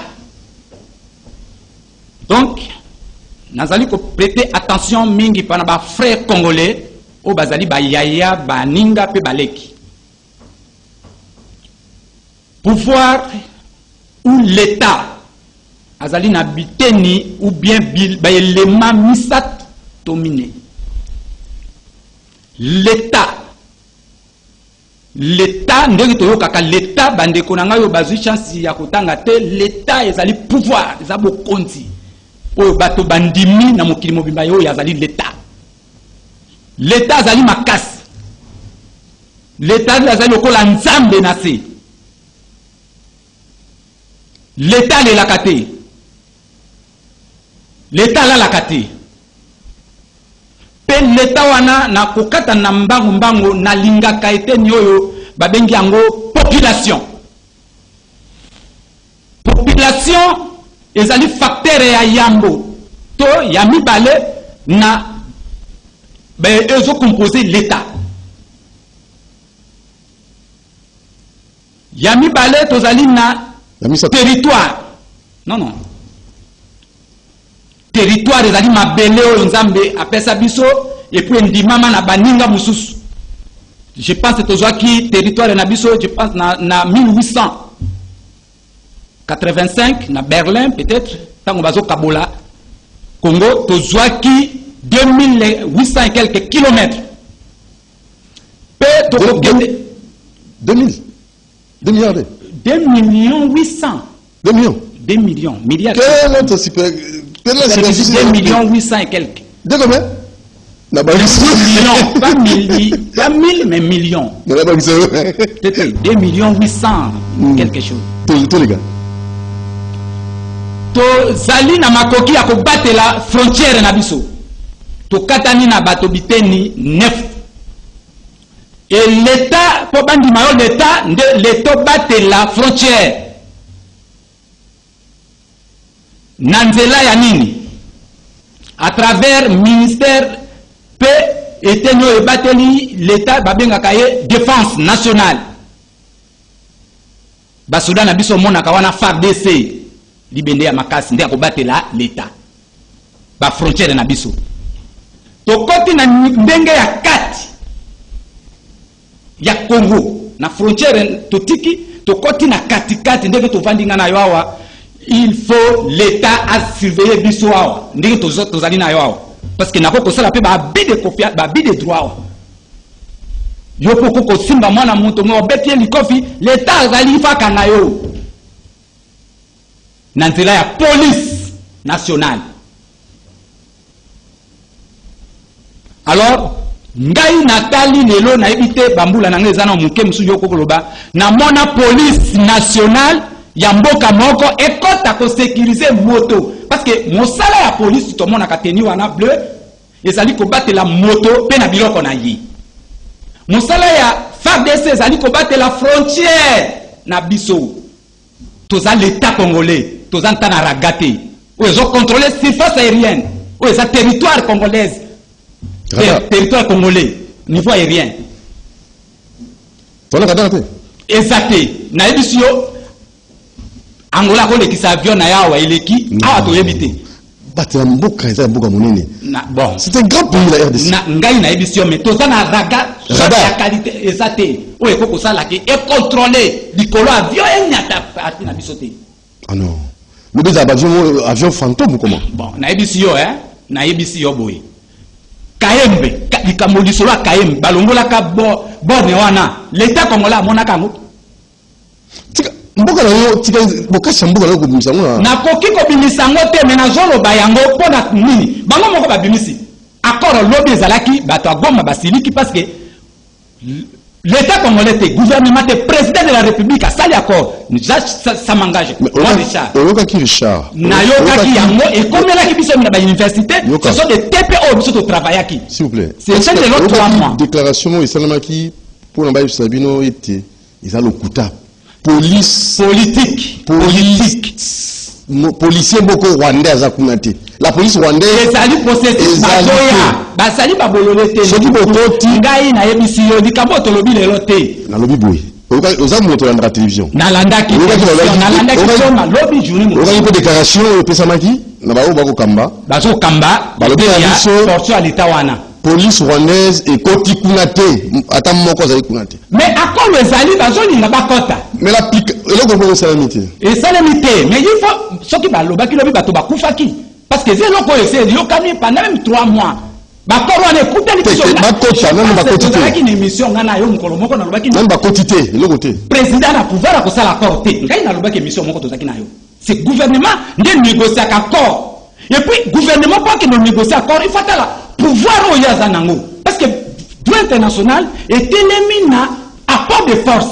Donc, nazali ko prêter attention mingi pana ba frères congolais, o bazali ba yaya ba ninga pe baleki. pouvoir ou l'état azali na biteni ou bien ba élément misat dominé. L'état ndenge toyokaka l'état bandeko na ngai bazwi chance ya kotanga te l'état ezali pouvoir eza bokonzi oyo bato bandimi na mokili mobimba oyo azali l'état azali makasi l'état azali lokola nzambe na se l'état alelaka te l'état alalaka te pe l'état wana na kokata na mbangu na lingaka eteni oyo babengi yango population ezali facteur ya yambo to ya mibale na ezo composer l'état ya mibale tozali na territoire non territoire ezali mabele oyo nzambe apesa biso et puis ndimama na baninga mususu. Je pense que tozwaki territoire na biso, je pense na 1885 na Berlin peut-être tango bazo kabola Congo tozwaki 2800 et quelques kilomètres. Pe to 2000 2 milliards 2 millions 800 2 millions 2 millions milliards. Quel autre super 2 millions 800 et quelques. De combien? Millions, pas mille, mais millions. 2 millions 800 quelque chose. Tous les gars. To zali na makoki ya kobattre la frontière na biso. To katani na bato biteni 9. Et l'état po bandi mayo l'état battre la frontière. Nanzela ya nini? À travers ministère P était no ebateli l'état babenga kaye défense nationale. Basoda na biso mona kawana FARDC libende ya makasi nde akobatela l'état. Ba frontière na biso. To koti na ndenge ya kati ya Congo na frontière totiki to koti na kati ndenge to vandinga na yoawa. Il faut l'état à surveiller biso awa ndenge tozali na yoawa. Parce que nako kosala pe ba bi de confiance ba bi de droit yo poko ko simba mwana moto ngo betie likofi l'état azali faka na yo na nzela ya police nationale. Alors ngai natali lelo na ebite bambula na ngeza na muke musu yo kokoloba na mona police nationale ya mboka moko ekota ko sécuriser moto. Parce que mosala ya police to mona kateni wana bleu ezali ko batela moto pe na biloko na yi. Mosala ya FARDC ezali ko batela frontière na biso. Toza l'état congolais, toza ntana ragate. Ou ils ont contrôlé surface aérienne. Ou ils ont territoire congolaise. Territoire congolais, niveau aérien. Exacté. Na ebisio Angola ko lekisa avion na yawa eleki awa to yebite. Batamboka eza mboka monene. Bon, c'est un grand pays la RDC. Na ngai na ebisio mais toza na radar ya qualité exacté. O ekoko sala ke e contrôler likolo avion enyata parti na bisote. Ah non. Le beza avion fantôme comment? Bon, na ebisio na ebisio boy. Kayembe, likamoli solo Kayembe balongola ka borne wana. L'état congolais monaka ngo. Mboka nayo tika bokasha mboka nayo kubimisa ngo na koki ko bimisa ngo te mena zolo bayango pona nini bango moko ba bimisi accord lobby ezalaki bato agoma basiliki parce que l'état congolais te gouvernement te président de la république asali accord ça m'engage moi Richard oyoka ki Richard na yoka ki yango et comme la ki biso na ba université ce sont des TPO biso to travaillaki s'il vous plaît c'est de l'autre 3 mois déclaration et salamaki pour na ba Sabino était ils ont le kuta police policier boko rwandais azakunate la police rwandaise ezali processus bazoya basali babololete soki bokoti ngai na yebisi yo likambo tolobi lelo te na lobi boy oza moto na télévision nalandaki soma lobi journée mo oza ko déclaration epesamaki na bao bako kamba bazokamba balobi ya biso portion alita wana police rwandaise et koti kunate ata moko azali kunate mais akolo ezali bazolinga bakota mais eloko moko salamité et salamité mais il faut ce qui va loba qui lobi bato bakufaki parce que zeloko ese yokani pendant même 3 mois bakoro ane kuteli kiso bakota même bakotité qui une émission ngana yo mukolo moko na lobaki même bakotité eloko te président na pouvoir ko sala accord te ngai na lobaki émission moko tozaki na yo c'est gouvernement nde négocier accord et puis gouvernement pas que nous négocier accord il faut la pouvoir o yaza nango parce que droit international est éliminé na accord de force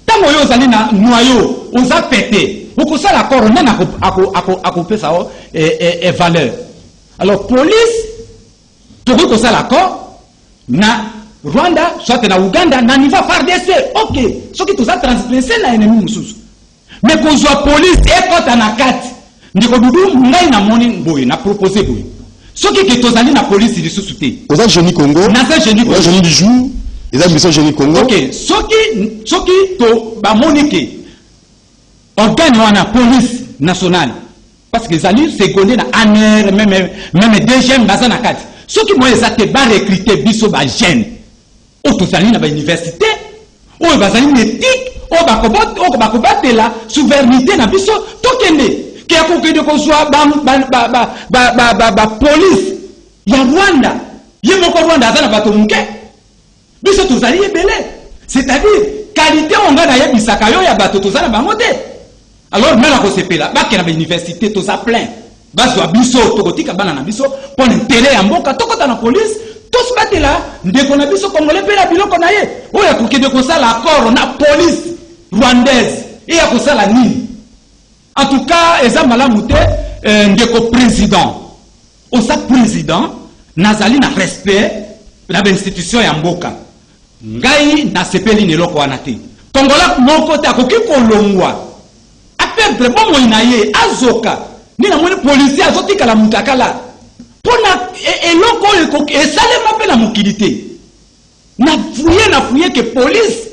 tant yo zali na noyau on a pété pour ça l'accord on a coupé ça et valeur alors police tout que ça l'accord na Rwanda soit na Uganda na niveau FARDC ok ce qui tout ça transgressé na ennemi mususu mais qu'on soit police et quand na kati ndiko dudu ngai na moni boy na proposer boy ce qui tozali na police lisusu te aux Génie Congo na ça Génie Congo Génie du jour les ambitions Génie Congo ok ce qui to ba monique organe wana police nationale parce que zali secondé na ANR même deuxième bazana kati ce qui moi ezate ba recruter biso ba jeune o tozali na ba université o bazali éthique o bakobate la souveraineté na biso tokende qui a conclu de soit police ya Rwanda yemoko Rwanda azana bato muke biso tozali ebele c'est-à-dire qualité on ga na yebisaka yo ya bato tozana bango te alors mela ko sepela ba kena ba université toza plein bazwa biso tokotika bana na biso pour intérêt ya mboka tokota na police tous batela ndeko na biso congolais pela biloko na ye oya kokende ko sala accord na police rwandaise et ya ko sala nini. En tout cas, eza malamu te ndeko président. Osa président nazali na respect na institution ya mboka. Ngai na sepeli neloko wana te. Kongola moko te akoki kolongwa. A perdre bon moinaye azoka. Ni na moni policier azotika la mutakala. Pona eloko ekoki esalema pe na mokilité. Na fouiller que police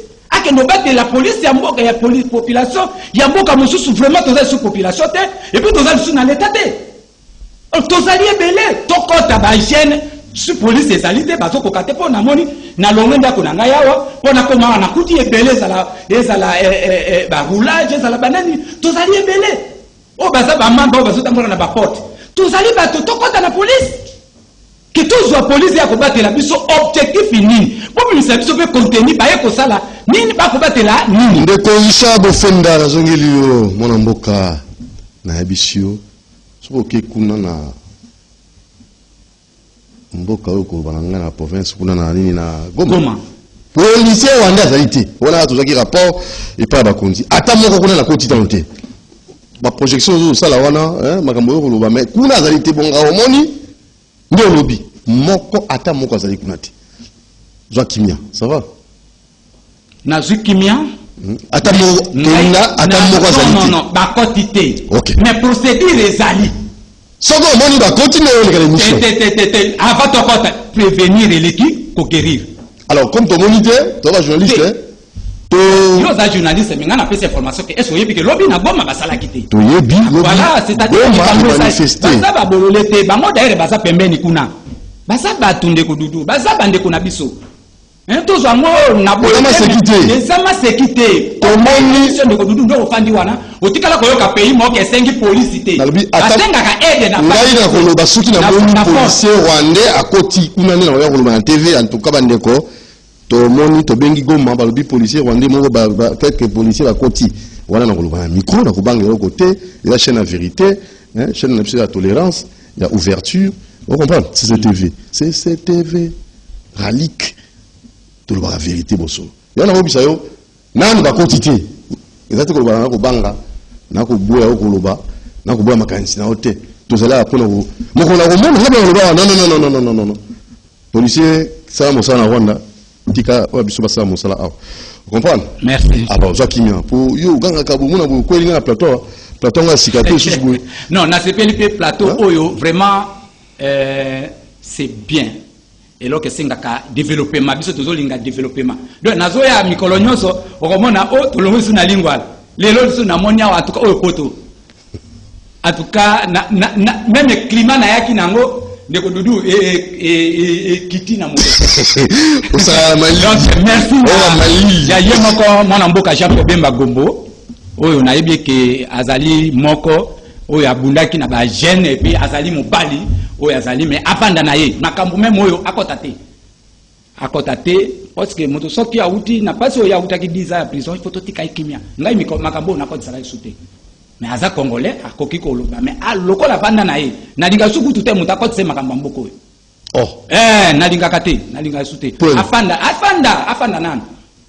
que nous battons la police, il y a police population, il y a beaucoup de vraiment sous population et puis tous sous dans l'état tous alliés belé toko tabagène sous police et salité bazo ko kate pona moni na longenda ko nanga yawa pona ko ma na kuti ebele ezala ba roulage ezala banani tous alliés belé o baza ba mamba bazo tambola na ba porte tous alliés bato toko na police que tous la police ya ko batela biso objectif nini pour ministre biso pe contenu ba ye ko sala nini ba ko batela nini ndeko isa bofenda na zongeli yo mona mboka na bisio soko ke kuna na mboka yo ko bananga na province kuna na nini na Goma policier wanda azalite wana tozaki rapport et pas ba konzi ata moko kuna na koti tanté ba projection zo sala wana makambo yo ko loba mais kuna azalite bonga omoni ndio lobby moko ata moko azali kunati zwa kimia ça va na zukimia ata moko azali non ba quantité okay. mais procédure ezali soko moni ba continuer les émissions avant de prévenir l'équipe pour guérir alors comme ton moniteur toi journaliste yo za journaliste mais ngana pesa information que est-ce que lobby na Goma basala kité to yebi voilà c'est-à-dire que manifester ça va bololete ba mo d'ailleurs basa pembeni kuna basa batunde ko dudu basa bande ko na biso tous à moi na bolama sécurité les ama sécurité to moni de ko dudu ndo fandi wana otikala ko yoka pays mo ke sengi policité asenga ka aide na ngai na ko loba suki na moni policier rwandais akoti kuna na ya ko loba na TV en tout cas bandeko to moni to bengi Goma balobi policier rwandais moko quelques policiers ba koti wana na koloba na micro na kobanga yo côté et la chaîne la vérité chaîne de la tolérance il y a ouverture on comprend CCTV ralique to la vérité boso ya na obisa yo nanu ba koti te ezati koloba na kobanga na koboya yo koloba na koboya makanisi na hote to zala pona ko moko na komona ngaba koloba non policier ça mo sana Rwanda tika wabiso basala mosala awa comprendre merci alors Joaquim pour yo ganga kabu mona bu kweli na plateau nga sikaté sous bout non na CPLP plateau oyo vraiment c'est bien et là que singaka développement biso tozolinga développement donc nazo ya mikolo nyonso okomona o tolongo suna lingwala lelo suna monia en tout cas oyo poto en tout cas même climat na yaki nango ndeko dudu kiti na moto osala mali merci mali ya yemoko mwana mboka Jean Bemba Gombo oyo na yebi ke azali moko oyo abundaki na ba jeune et puis azali mobali oyo azali mais afanda na ye makambo même oyo akota te parce que moto soki auti na pasi oyo autaki 10 ans ya prison il faut totika ikimia ngai makambo na koti sala isute mais aza congolais akoki koloba mais lokola vanda na ye na linga suku tute moto akoti se makambo mboko oyo na linga kate na linga isute afanda nana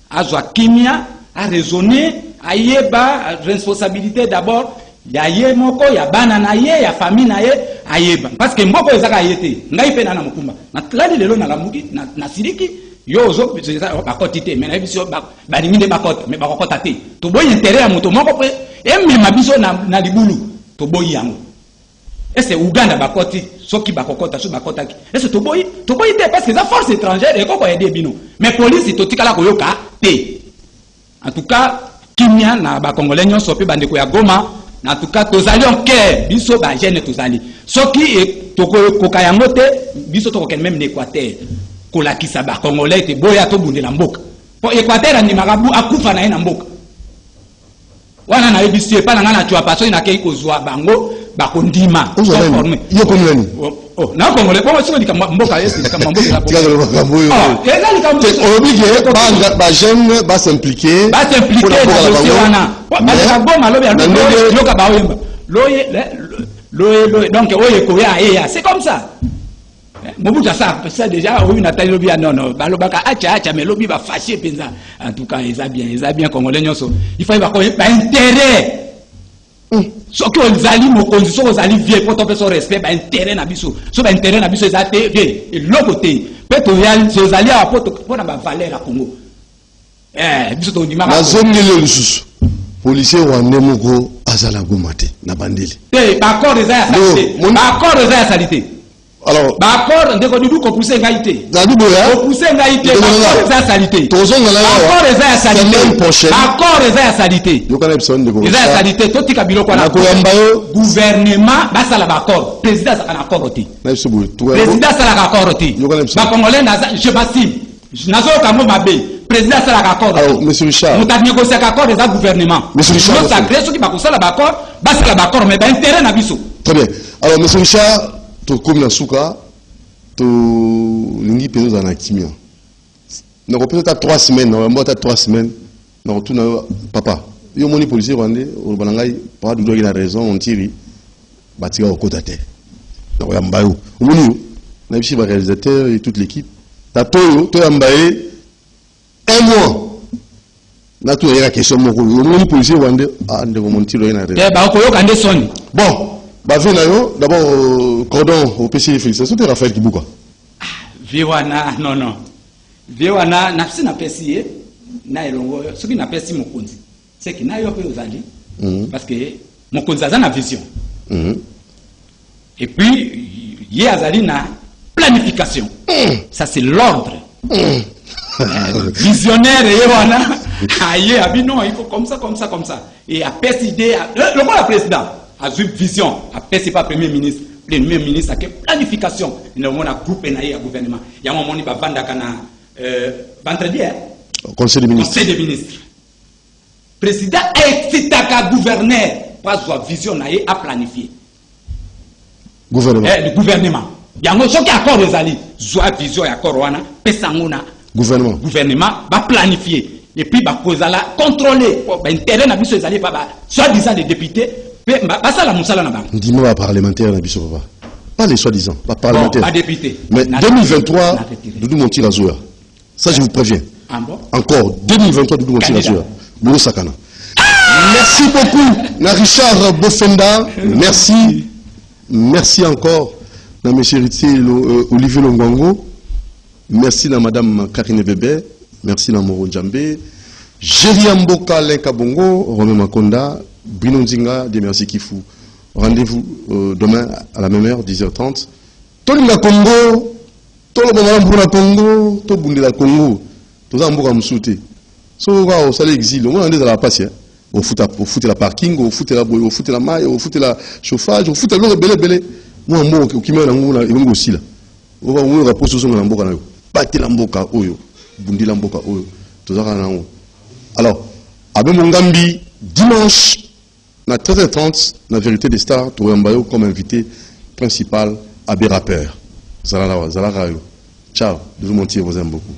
azwa kimia a raisonner ayeba responsabilité d'abord ya ye moko ya bana na ye ya famille na ye ayeba parce que mboko ezaka yete ngai pe na mukumba na tlali lelo na lamuki na siriki yo zo bakoti te mais na biso ba limite bakota mais bakota te to boy intérêt ya moto moko pe emema biso na libulu to boy yango ese Uganda bakoti soki bakokota so bakotaki ese to boy te parce que za force étrangère et koko aider bino mais police to tikala ko yoka te en tout cas kimia na ba congolais nyonso pe bandeko ya Goma en tout cas tozali en cœur biso ba jeune tozali soki tokoka yango te biso tokoken même l'Équateur kolakisa ba congolais te boya to bundela mboka po Équateur andimaka akufa na ye na mboka wana na yebi sie pa na ngana tuwa paso ina kei kozwa bango bakondima yo komulani na congolais po siko dika mboka yesi dika mboka la tika lo makambo yo oblige ba jeune ba s'impliquer na dossier wana ba Goma lobi yoka ba oyemba loye donc oye ko ya c'est comme ça Mobutu ça déjà oui Nathalie lobi non balobaka acha mais lobi ba fâché penza en tout cas ils a bien congolais nyonso il faut ba intérêt soki ozali mokonzi soki ozali vie po tope so respect ba intérêt na biso so ba intérêt na biso ezate vie eloko te pe to yali so ozali a po na ba valeur ya Congo biso to ndima na zongele lususu policier rwandais moko azala Goma te na bandeli ba accord ya salité alors d'accord ndeko dudu ko pousser ngaité zadu boya ko pousser ngaité accord ya salité tozonga la accord ya salité accord ya salité yokana episode ndeko ya salité to tika biloko na ko yamba yo gouvernement basala ba accord président sala accord ti na biso président sala accord ti ba congolais je bastime nazo kambo mabe président sala accord alors monsieur Richard muta négocier accord des gouvernement monsieur Richard ça crée ce qui ba ko sala ba accord basala ba accord mais ba intérêt na biso très bien alors monsieur Richard comme na suka to lingi peso za na kimia na ko peut-être 3 semaines na mbota 3 semaines na ko tuna papa yo moni policier rwandais o banangai pas du droit na raison on tire batika ko kotate na ko yambayo moni na bishi ba réalisateur et toute l'équipe ta to yambaye 1 mois na to ya question moko yo moni policier rwandais ande ko montiro na raison ba ko yo kande soni bon d'abord cordon au PC félicitations c'était Raphaël Kibuka viwana non viwana nafsi na pesi na elongo soki na pesi mokonzi c'est que na yo pe ozali parce que mokonzi a na vision et puis il y a azali na planification ça c'est l'ordre visionnaire yewana aye abi non il faut comme ça et a pesi idée le bon président a une vision, après c'est pas premier ministre a que planification, il y a un groupe et un gouvernement. Il y a un moment où il va vendre vendredi, conseil des ministres. Président excité à gouverneur, pas soit vision à planifier. Gouvernement. Le gouvernement. Il y a un qui accord les alliés, soit vision et accord wana, pesangona. Gouvernement va planifier et puis va contrôler. Intérêt n'a plus les alliés, soit-disant les députés. Dis-moi pas parlementaire na biso pas les soi-disant pas parlementaire pas député mais 2023 Doudou Monti la Zoya ça je vous préviens encore 2023 Doudou Monti la Zoya Bourou Sakana merci beaucoup na Richard Bofenda merci encore na monsieur Olivier Longwango merci na madame Karine Bébé merci na Moro Djambé Géria Mboka Lenka Bongo Romain Makonda Bruno Nzinga, des merci Kifu. Rendez-vous demain à la même heure, 10h30. Tolinga Congo, Tolobamala Bruna Congo, Tobundela Congo, Tozamboka Moussouté. So, au salé exil, on est dans la passe. Au foot la parking, au foot la boy, au foot la maille, au foot la chauffage, au foot la belé. Moi, moi, qui m'a l'angoula, et même aussi là. On va ouvrir la poste sur l'amboka. Pati l'amboka, oyo. Bundi l'amboka, oyo. Tozara l'ango. Alors, Abe Mongambi, Dimanche, à 13h30, la vérité des stars, Tourembayo comme invité principal à Bérapeur. Zala Rayo. Ciao, je vous mentir, vous aime beaucoup.